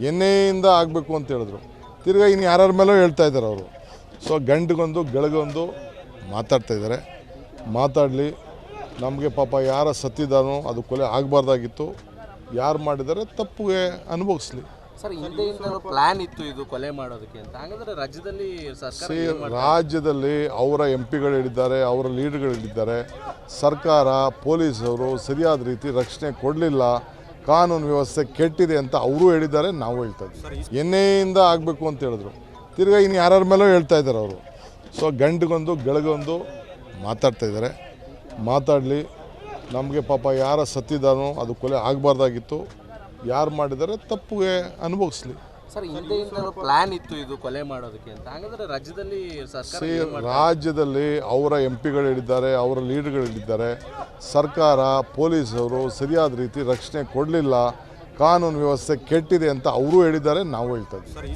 ಎಣ್ಣೆಯಿಂದ ಆಗಬೇಕು ಅಂತ ಹೇಳಿದ್ರು. ತಿರ್ಗಾ ಇನ್ನು ಯಾರ್ಯಾರ ಮೇಲೋ ಹೇಳ್ತಾ ಇದ್ದಾರೆ ಅವರು. ಸೊ ಗಂಟೆಗೊಂದು ಗಳಿಗೊಂದು ಮಾತಾಡ್ತಾ ಇದ್ದಾರೆ. ಮಾತಾಡಲಿ, ನಮಗೆ ಪಾಪ ಯಾರ ಸತ್ತಿದ್ದಾನೋ ಅದು ಕೊಲೆ ಆಗಬಾರ್ದಾಗಿತ್ತು. ಯಾರು ಮಾಡಿದ್ದಾರೆ ತಪ್ಪಿಗೆ ಅನುಭವಿಸ್ಲಿ. ಸರ್, ಹಿಂದೆಯಿಂದ ಪ್ಲಾನ್ ಇತ್ತು ಇದು ಕೊಲೆ ಮಾಡೋದಕ್ಕೆ ಅಂತ. ಹಾಗಾದ್ರೆ ರಾಜ್ಯದಲ್ಲಿ ರಾಜ್ಯದಲ್ಲಿ ಅವರ ಎಂಪಿಗಳು ಹೇಳಿದ್ದಾರೆ, ಅವರ ಲೀಡರ್ಗಳು ಹೇಳಿದ್ದಾರೆ. ಸರ್ಕಾರ ಪೊಲೀಸವರು ಸರಿಯಾದ ರೀತಿ ರಕ್ಷಣೆ ಕೊಡಲಿಲ್ಲ, ಕಾನೂನು ವ್ಯವಸ್ಥೆ ಕೆಟ್ಟಿದೆ ಅಂತ ಅವರು ಹೇಳಿದ್ದಾರೆ, ನಾವು ಹೇಳ್ತಾ ಇದ್ದೀವಿ. ಎಣ್ಣೆಯಿಂದ ಆಗಬೇಕು ಅಂತ ಹೇಳಿದ್ರು. ತಿರ್ಗಾ ಇನ್ನು ಯಾರ್ಯಾರ ಮೇಲೋ ಹೇಳ್ತಾ ಇದ್ದಾರೆ ಅವರು. ಸೊ ಗಂಟೆಗೊಂದು ಗಳಿಗೊಂದು ಮಾತಾಡ್ತಾ ಇದ್ದಾರೆ. ಮಾತಾಡಲಿ, ನಮಗೆ ಪಾಪ ಯಾರ ಸತ್ತಿದ್ದಾನೋ ಅದು ಕೊಲೆ ಆಗಬಾರ್ದಾಗಿತ್ತು. ಯಾರು ಮಾಡಿದ್ದಾರೆ ತಪ್ಪಿಗೆ ಅನುಭವಿಸ್ಲಿ. ಸರ್, ಹಿಂದೆಯಿಂದ ಪ್ಲಾನ್ ಇತ್ತು ಇದು ಕೊಲೆ ಮಾಡೋದಕ್ಕೆ ಅಂತ. ಹಾಗಾದ್ರೆ ರಾಜ್ಯದಲ್ಲಿ ಅವರ ಎಂಪಿಗಳು ಹೇಳಿದ್ದಾರೆ, ಅವರ ಲೀಡರ್ಗಳು ಹೇಳಿದ್ದಾರೆ. ಸರ್ಕಾರ ಪೊಲೀಸವರು ಸರಿಯಾದ ರೀತಿ ರಕ್ಷಣೆ ಕೊಡಲಿಲ್ಲ, ಕಾನೂನು ವ್ಯವಸ್ಥೆ ಕೆಟ್ಟಿದೆ ಅಂತ ಅವರು ಹೇಳಿದ್ದಾರೆ, ನಾವು ಹೇಳ್ತಾ ಇದ್ದೀವಿ.